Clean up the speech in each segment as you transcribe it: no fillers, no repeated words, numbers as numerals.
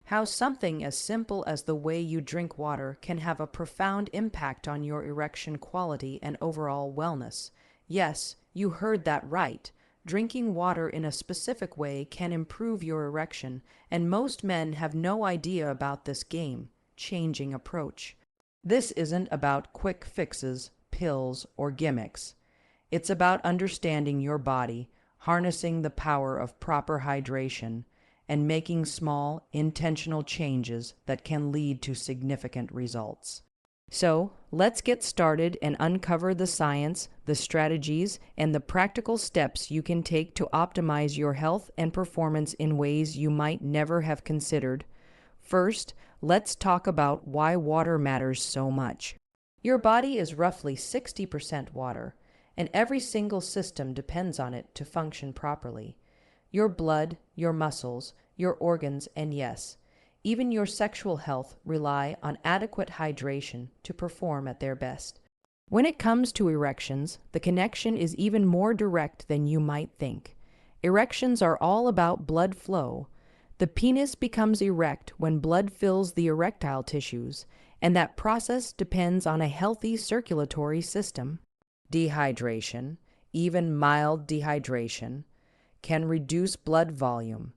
How something as simple as the way you drink water can have a profound impact on your erection quality and overall wellness. Yes, you heard that right. Drinking water in a specific way can improve your erection, and most men have no idea about this game-changing approach. This isn't about quick fixes, pills, or gimmicks. It's about understanding your body, harnessing the power of proper hydration, and making small, intentional changes that can lead to significant results. So, let's get started and uncover the science, the strategies, and the practical steps you can take to optimize your health and performance in ways you might never have considered. First, let's talk about why water matters so much. Your body is roughly 60% water, and every single system depends on it to function properly. Your blood, your muscles, your organs, and yes, even your sexual health rely on adequate hydration to perform at their best. When it comes to erections, the connection is even more direct than you might think. Erections are all about blood flow. The penis becomes erect when blood fills the erectile tissues, and that process depends on a healthy circulatory system. Dehydration, even mild dehydration, can reduce blood volume,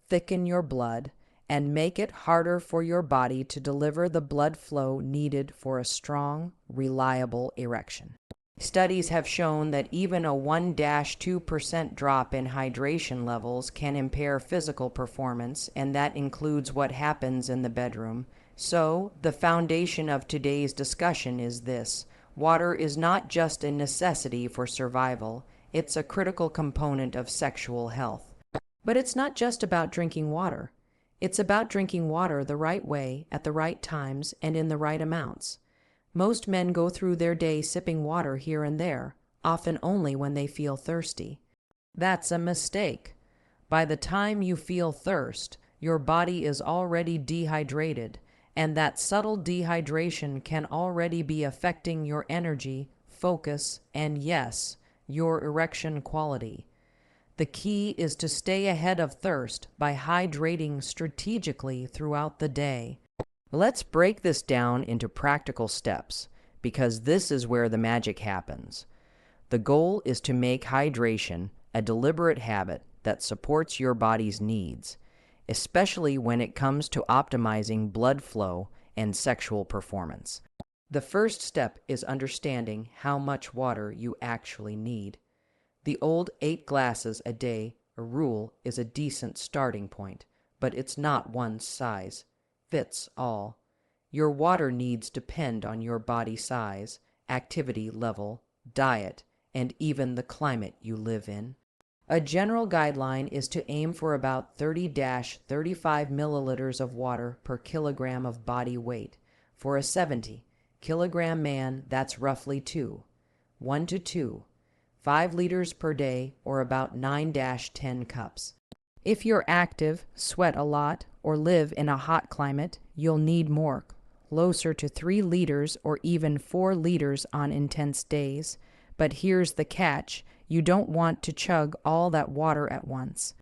thicken your blood, and make it harder for your body to deliver the blood flow needed for a strong, reliable erection. Studies have shown that even a 1-2% drop in hydration levels can impair physical performance, and that includes what happens in the bedroom. So, the foundation of today's discussion is this: water is not just a necessity for survival, it's a critical component of sexual health. But it's not just about drinking water. It's about drinking water the right way, at the right times, and in the right amounts. Most men go through their day sipping water here and there, often only when they feel thirsty. That's a mistake. By the time you feel thirst, your body is already dehydrated, and that subtle dehydration can already be affecting your energy, focus, and yes, your erection quality. The key is to stay ahead of thirst by hydrating strategically throughout the day. Let's break this down into practical steps, because this is where the magic happens. The goal is to make hydration a deliberate habit that supports your body's needs, especially when it comes to optimizing blood flow and sexual performance. The first step is understanding how much water you actually need. The old 8 glasses a day rule is a decent starting point, but it's not one size fits all. Your water needs depend on your body size, activity level, diet, and even the climate you live in. A general guideline is to aim for about 30-35 milliliters of water per kilogram of body weight. For a 70-kilogram man, that's roughly 1 to 2, 5 liters per day, or about 9-10 cups. If you're active, sweat a lot, or live in a hot climate, you'll need more, closer to 3 liters or even 4 liters on intense days. But here's the catch: you don't want to chug all that water at once.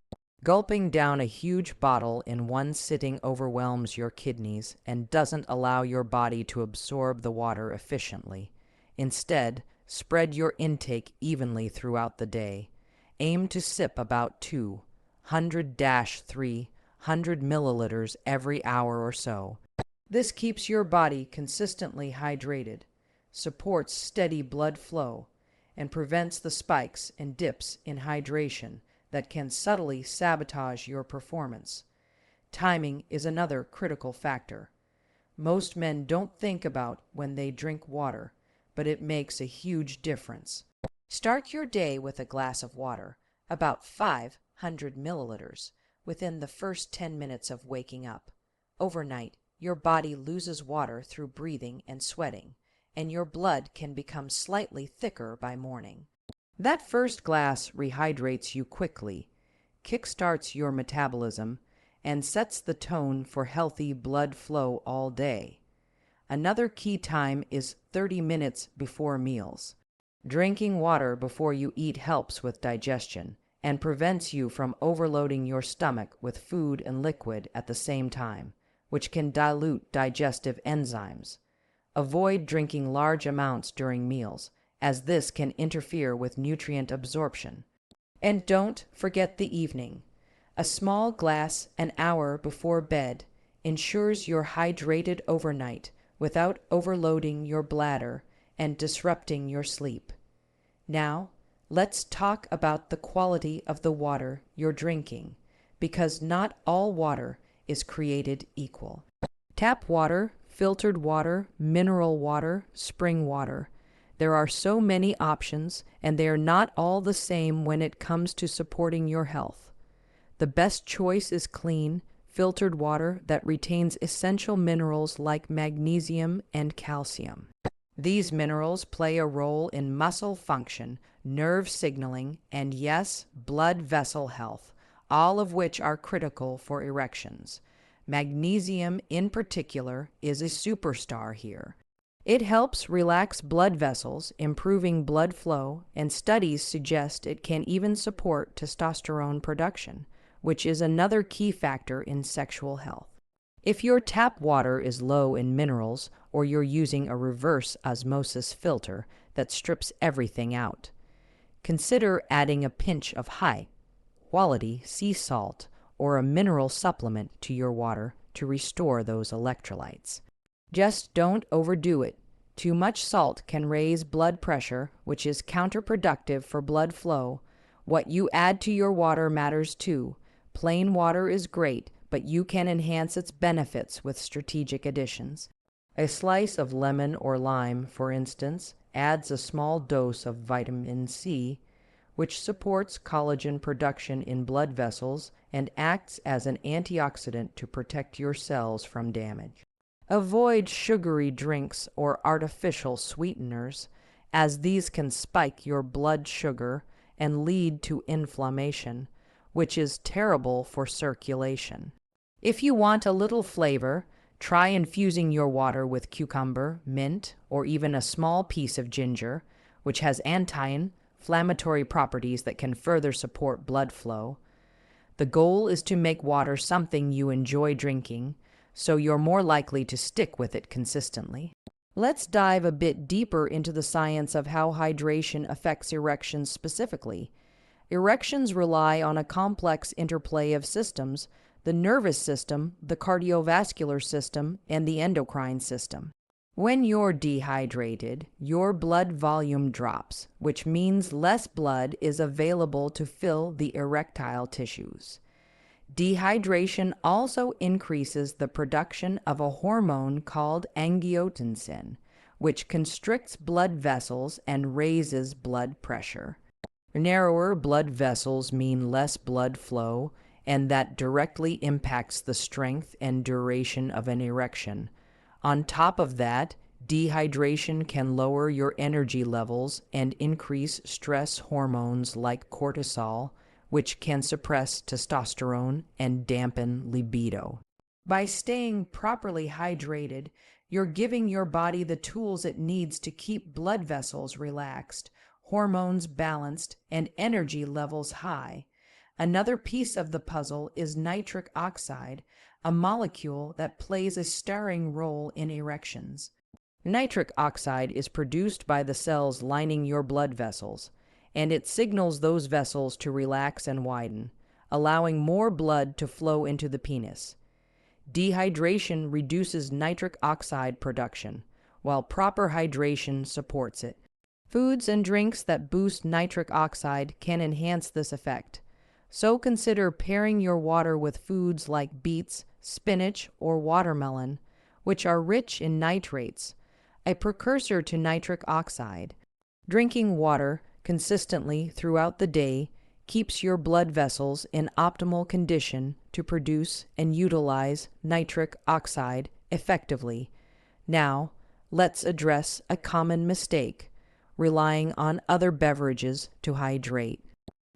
Gulping down a huge bottle in one sitting overwhelms your kidneys and doesn't allow your body to absorb the water efficiently. Instead, spread your intake evenly throughout the day. Aim to sip about 200-300 milliliters every hour or so. This keeps your body consistently hydrated, supports steady blood flow, and prevents the spikes and dips in hydration that can subtly sabotage your performance. Timing is another critical factor. Most men don't think about when they drink water, but it makes a huge difference. Start your day with a glass of water, about 500 milliliters, within the first 10 minutes of waking up. Overnight, your body loses water through breathing and sweating, and your blood can become slightly thicker by morning. That first glass rehydrates you quickly, kickstarts your metabolism, and sets the tone for healthy blood flow all day. Another key time is 30 minutes before meals. Drinking water before you eat helps with digestion, and prevents you from overloading your stomach with food and liquid at the same time, which can dilute digestive enzymes. Avoid drinking large amounts during meals, as this can interfere with nutrient absorption. And don't forget the evening. A small glass an hour before bed ensures you're hydrated overnight without overloading your bladder and disrupting your sleep. Now, let's talk about the quality of the water you're drinking, because not all water is created equal. Tap water, filtered water, mineral water, spring water. There are so many options, and they are not all the same when it comes to supporting your health. The best choice is clean, filtered water that retains essential minerals like magnesium and calcium. These minerals play a role in muscle function, nerve signaling, and yes, blood vessel health, all of which are critical for erections. Magnesium, in particular, is a superstar here. It helps relax blood vessels, improving blood flow, and studies suggest it can even support testosterone production, which is another key factor in sexual health. If your tap water is low in minerals, or you're using a reverse osmosis filter that strips everything out, consider adding a pinch of high-quality sea salt or a mineral supplement to your water to restore those electrolytes. Just don't overdo it. Too much salt can raise blood pressure, which is counterproductive for blood flow. What you add to your water matters too. Plain water is great, but you can enhance its benefits with strategic additions. A slice of lemon or lime, for instance, adds a small dose of vitamin C, which supports collagen production in blood vessels and acts as an antioxidant to protect your cells from damage. Avoid sugary drinks or artificial sweeteners, as these can spike your blood sugar and lead to inflammation, which is terrible for circulation. If you want a little flavor, try infusing your water with cucumber, mint, or even a small piece of ginger, which has anti-inflammatory properties that can further support blood flow. The goal is to make water something you enjoy drinking, so you're more likely to stick with it consistently. Let's dive a bit deeper into the science of how hydration affects erections specifically. Erections rely on a complex interplay of systems: the nervous system, the cardiovascular system, and the endocrine system. When you're dehydrated, your blood volume drops, which means less blood is available to fill the erectile tissues. Dehydration also increases the production of a hormone called angiotensin, which constricts blood vessels and raises blood pressure. Narrower blood vessels mean less blood flow, and that directly impacts the strength and duration of an erection. On top of that, dehydration can lower your energy levels and increase stress hormones like cortisol, which can suppress testosterone and dampen libido. By staying properly hydrated, you're giving your body the tools it needs to keep blood vessels relaxed, hormones balanced, and energy levels high. Another piece of the puzzle is nitric oxide, a molecule that plays a starring role in erections. Nitric oxide is produced by the cells lining your blood vessels, and it signals those vessels to relax and widen, allowing more blood to flow into the penis. Dehydration reduces nitric oxide production, while proper hydration supports it. Foods and drinks that boost nitric oxide can enhance this effect. So consider pairing your water with foods like beets, spinach, or watermelon, which are rich in nitrates, a precursor to nitric oxide. Drinking water consistently throughout the day keeps your blood vessels in optimal condition to produce and utilize nitric oxide effectively. Now, let's address a common mistake: relying on other beverages to hydrate.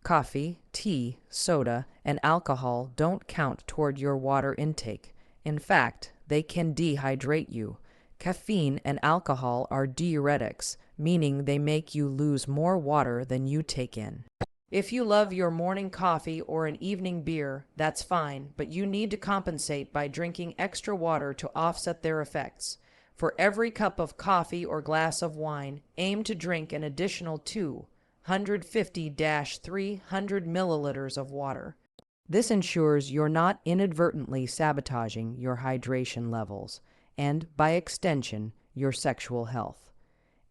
Coffee, tea, soda, and alcohol don't count toward your water intake. In fact, they can dehydrate you. Caffeine and alcohol are diuretics, meaning they make you lose more water than you take in. If you love your morning coffee or an evening beer, that's fine, but you need to compensate by drinking extra water to offset their effects. For every cup of coffee or glass of wine, aim to drink an additional 250-300 milliliters of water. This ensures you're not inadvertently sabotaging your hydration levels and, by extension, your sexual health.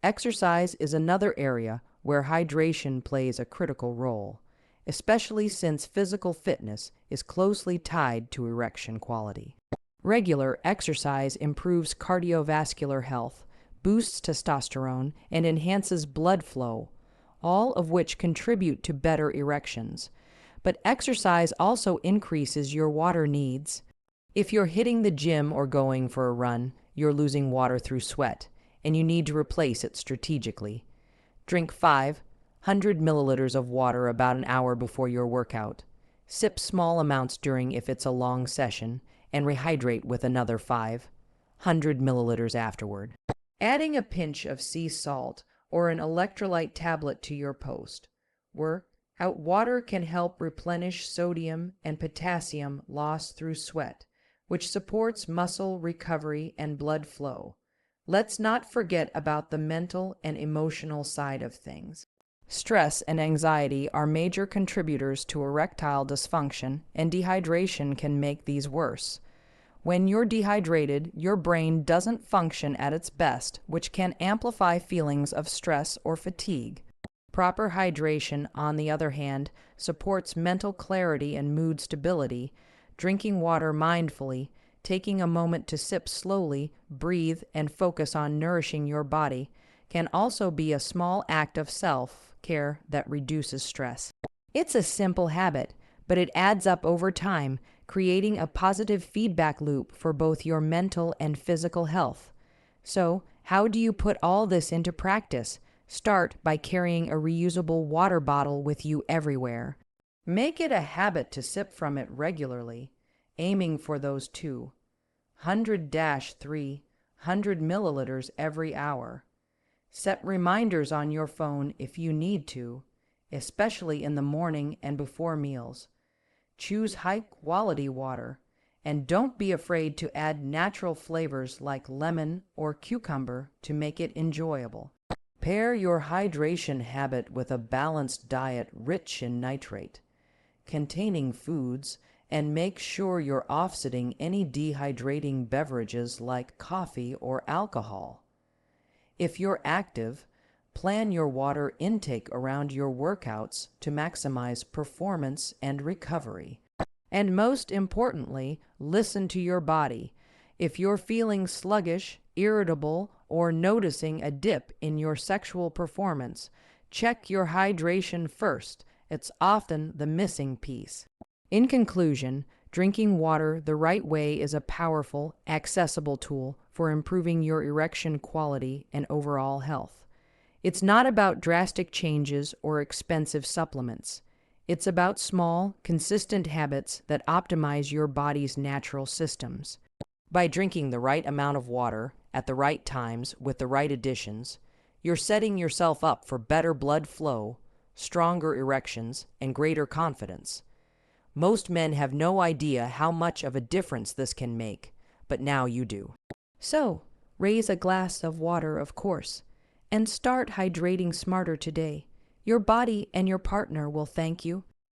Exercise is another area where hydration plays a critical role, especially since physical fitness is closely tied to erection quality. Regular exercise improves cardiovascular health, boosts testosterone, and enhances blood flow, all of which contribute to better erections. But exercise also increases your water needs. If you're hitting the gym or going for a run, you're losing water through sweat, and you need to replace it strategically. Drink 500 milliliters of water about an hour before your workout. Sip small amounts during if it's a long session, and rehydrate with another 500 milliliters afterward. Adding a pinch of sea salt or an electrolyte tablet to your post-workout water can help replenish sodium and potassium lost through sweat, which supports muscle recovery and blood flow. Let's not forget about the mental and emotional side of things. Stress and anxiety are major contributors to erectile dysfunction, and dehydration can make these worse. When you're dehydrated, your brain doesn't function at its best, which can amplify feelings of stress or fatigue. Proper hydration, on the other hand, supports mental clarity and mood stability. Drinking water mindfully, taking a moment to sip slowly, breathe, and focus on nourishing your body can also be a small act of self-care that reduces stress. It's a simple habit, but it adds up over time, creating a positive feedback loop for both your mental and physical health. So, how do you put all this into practice? Start by carrying a reusable water bottle with you everywhere. Make it a habit to sip from it regularly, aiming for those 200-300 milliliters every hour. Set reminders on your phone if you need to, especially in the morning and before meals. Choose high-quality water, and don't be afraid to add natural flavors like lemon or cucumber to make it enjoyable. Pair your hydration habit with a balanced diet rich in nitrate containing foods, and make sure you're offsetting any dehydrating beverages like coffee or alcohol. If you're active, plan your water intake around your workouts to maximize performance and recovery. And most importantly, listen to your body. If you're feeling sluggish, irritable, or noticing a dip in your sexual performance, check your hydration first. It's often the missing piece. In conclusion, drinking water the right way is a powerful, accessible tool for improving your erection quality and overall health. It's not about drastic changes or expensive supplements. It's about small, consistent habits that optimize your body's natural systems. By drinking the right amount of water at the right times with the right additions, you're setting yourself up for better blood flow, stronger erections, and greater confidence. Most men have no idea how much of a difference this can make, but now you do. So, raise a glass of water, of course, and start hydrating smarter today. Your body and your partner will thank you.